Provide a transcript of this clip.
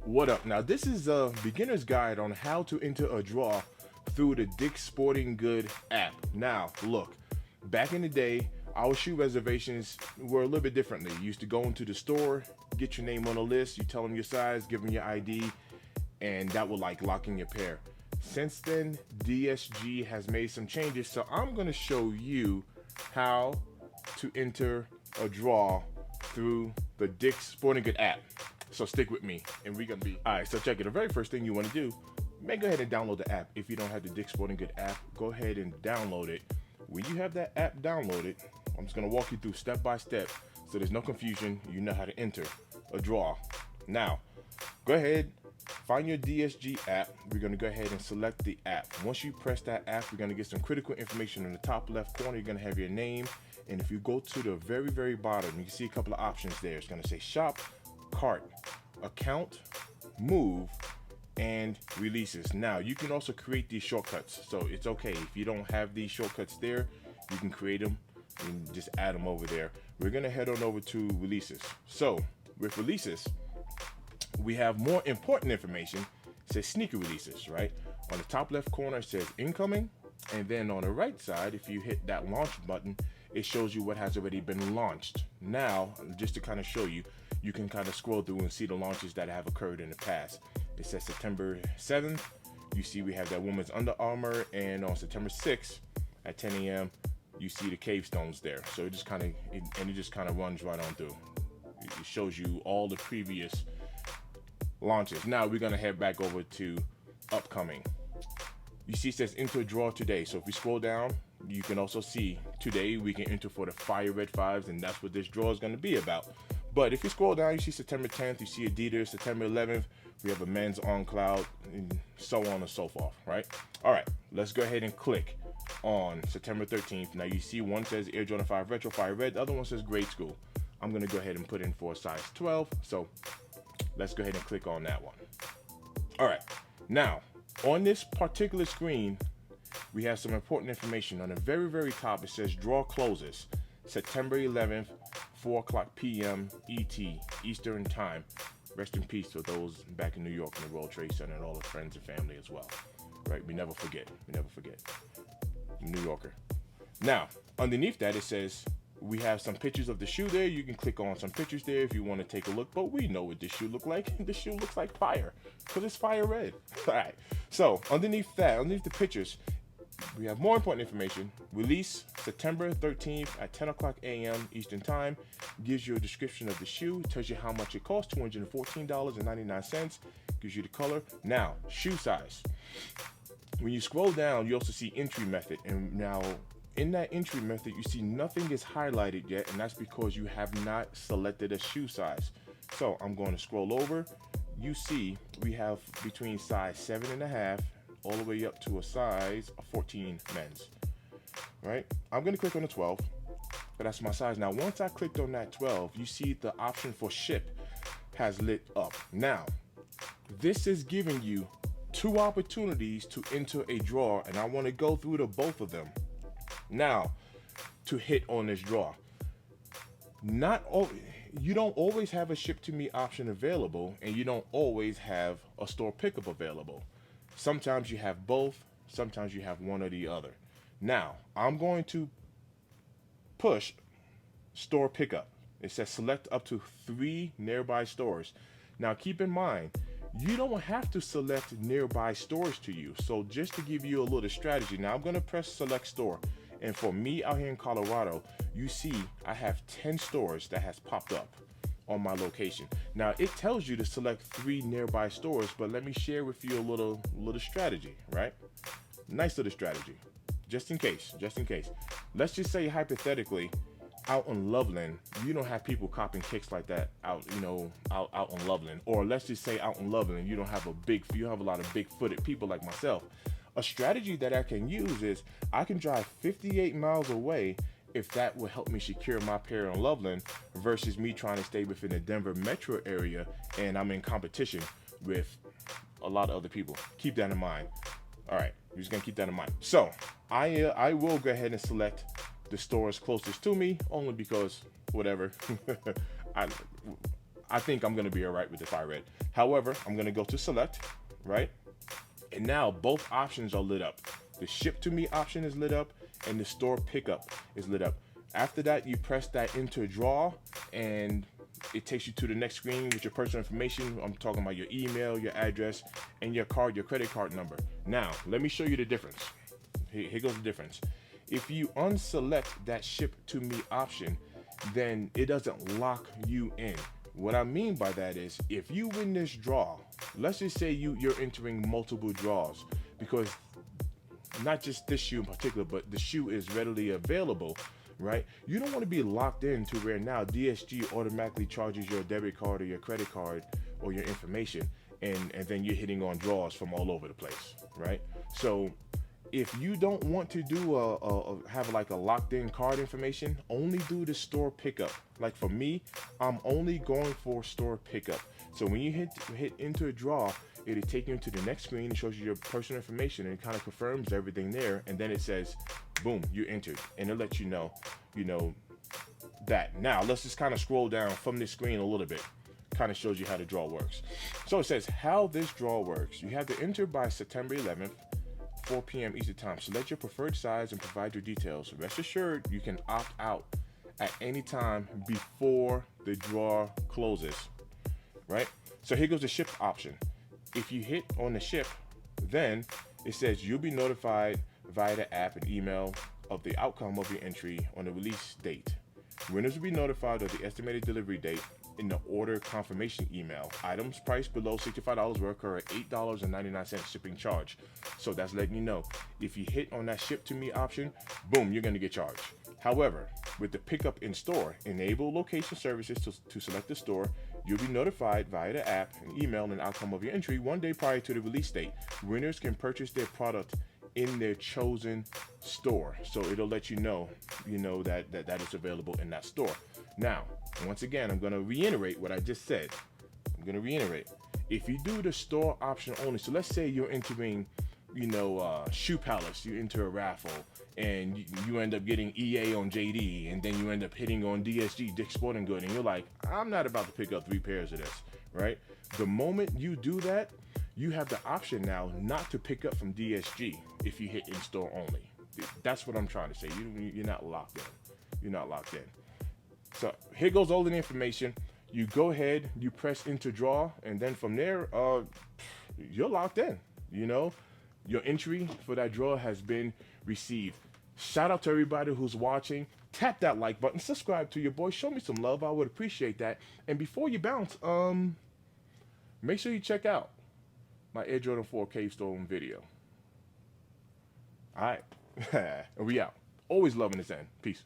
What up? Now, this is a beginner's guide on how to enter a draw through the Dick's Sporting Good app. Now, look, back in the day, our shoe reservations were a little bit differently. You used to go into the store, get your name on a list, you tell them your size, give them your ID, and that would like lock in your pair. Since then, DSG has made some changes, so I'm going to show you how to enter a draw through the Dick's Sporting Good app. So stick with me, and we're gonna be all right. So check it. The very first thing you want to do, go ahead and download the app. If you don't have the Dick's Sporting Good app, go ahead and download it. When you have that app downloaded, I'm just gonna walk you through step by step, so there's no confusion. You know how to enter a draw. Now, go ahead, find your DSG app. We're gonna go ahead and select the app. Once you press that app, we're gonna get some critical information in the top left corner. You're gonna have your name, and if you go to the very bottom, you can see a couple of options there. It's gonna say shop, cart, account, move, and releases. Now, you can also create these shortcuts, so it's okay if you don't have these shortcuts there. You can create them and just add them over there. We're gonna head on over to releases. So with releases, we have more important information. It says sneaker releases, right? On the top left corner, it says incoming, and then on the right side, if you hit that launch button, it shows you what has already been launched. Now, just to kind of show you, you can kind of scroll through and see the launches that have occurred in the past. It says September 7th. You see we have that woman's Under Armour, and on September 6th at 10 a.m. you see the Cave Stones there. So it just kind of runs right on through. It shows you all the previous launches. Now we're gonna head back over to upcoming. You see it says enter draw today. So if we scroll down, you can also see today we can enter for the Fire Red 5s, and that's what this draw is gonna be about. But if you scroll down, you see September 10th, you see Adidas. September 11th, we have a men's on cloud, and so on and so forth, right? All right, let's go ahead and click on September 13th. Now you see one says Air Jordan 5 Retro Fire Red, the other one says Grade School. I'm gonna go ahead and put in for a size 12, so let's go ahead and click on that one. All right, now on this particular screen, we have some important information. On the very top, it says draw closes September 11th, 4 o'clock p.m. ET, Eastern Time. Rest in peace to those back in New York in the World Trade Center and all the friends and family as well. Right? We never forget. New Yorker. Now, underneath that, it says we have some pictures of the shoe there. You can click on some pictures there if you want to take a look, but we know what this shoe looks like. This shoe looks like fire because it's fire red. All right. So underneath that, underneath the pictures, we have more important information. Release September 13th at 10 o'clock a.m. Eastern Time. Gives you a description of the shoe. Tells you how much it costs, $214.99. Gives you the color. Now, shoe size. When you scroll down, you also see entry method. And now, in that entry method, you see nothing is highlighted yet, and that's because you have not selected a shoe size. So I'm going to scroll over. You see we have between size 7.5 all the way up to a size of 14 men's, right? I'm gonna click on the 12, but that's my size. Now, once I clicked on that 12, you see the option for ship has lit up. Now, this is giving you 2 opportunities to enter a draw, and I wanna go through the both of them. Now, to hit on this draw, you don't always have a ship to me option available, and you don't always have a store pickup available. Sometimes you have both, sometimes you have one or the other. Now, I'm going to push store pickup. It says select up to 3 nearby stores. Now, keep in mind, you don't have to select nearby stores to you. So just to give you a little strategy, now I'm gonna press select store. And for me out here in Colorado, you see I have 10 stores that has popped up on my location. Now it tells you to select 3 nearby stores, but let me share with you a little strategy, right? Nice little strategy, just in case. Let's just say hypothetically, out in Loveland, you don't have people copping kicks like that out in Loveland. Or let's just say out in Loveland, you have a lot of big-footed people like myself. A strategy that I can use is I can drive 58 miles away if that will help me secure my pair in Loveland versus me trying to stay within the Denver metro area and I'm in competition with a lot of other people. Keep that in mind. All right, you're just gonna keep that in mind. So I will go ahead and select the stores closest to me only because whatever. I think I'm gonna be all right with the fire red. However, I'm gonna go to select, right? And now both options are lit up. The ship to me option is lit up and the store pickup is lit up. After that, you press that enter draw and it takes you to the next screen with your personal information. I'm talking about your email, your address, and your card, your credit card number. Now, let me show you the difference. Here goes the difference. If you unselect that ship to me option, then it doesn't lock you in. What I mean by that is, if you win this draw, let's just say you're entering multiple draws, because not just this shoe in particular, but the shoe is readily available, right? You don't want to be locked in to where now DSG automatically charges your debit card or your credit card or your information, and then you're hitting on draws from all over the place, right? So if you don't want to do have like a locked in card information, only do the store pickup. Like for me, I'm only going for store pickup. So when you hit into a draw, it'll take you into the next screen. It shows you your personal information and it kind of confirms everything there. And then it says, boom, you entered, and it'll let you know that. Now let's just kind of scroll down from this screen a little bit. Kind of shows you how the draw works. So it says how this draw works. You have to enter by September 11th. 4 p.m. Eastern time. Select your preferred size and provide your details. Rest assured, you can opt out at any time before the draw closes, right? So here goes the ship option. If you hit on the ship, then it says you'll be notified via the app and email of the outcome of your entry on the release date. Winners will be notified of the estimated delivery date in the order confirmation email. Items priced below $65 will occur at $8.99 shipping charge. So that's letting you know, if you hit on that ship to me option, boom, you're gonna get charged. However, with the pickup in store, enable location services to select the store. You'll be notified via the app and email an outcome of your entry 1 day prior to the release date. Winners can purchase their product in their chosen store. So it'll let you know, that is available in that store. Now, once again, I'm going to reiterate what I just said. If you do the store option only, so let's say you're entering, Shoe Palace, you enter a raffle, and you end up getting EA on JD, and then you end up hitting on DSG, Dick's Sporting Good, and you're like, I'm not about to pick up 3 pairs of this, right? The moment you do that, you have the option now not to pick up from DSG if you hit in store only. That's what I'm trying to say. You're not locked in. So here goes all the information. You go ahead, you press enter draw, and then from there, you're locked in. Your entry for that draw has been received. Shout out to everybody who's watching. Tap that like button, subscribe to your boy, show me some love. I would appreciate that. And before you bounce, make sure you check out my Air Jordan 4 Cave Storm video. All right, and we out. Always loving this end. Peace.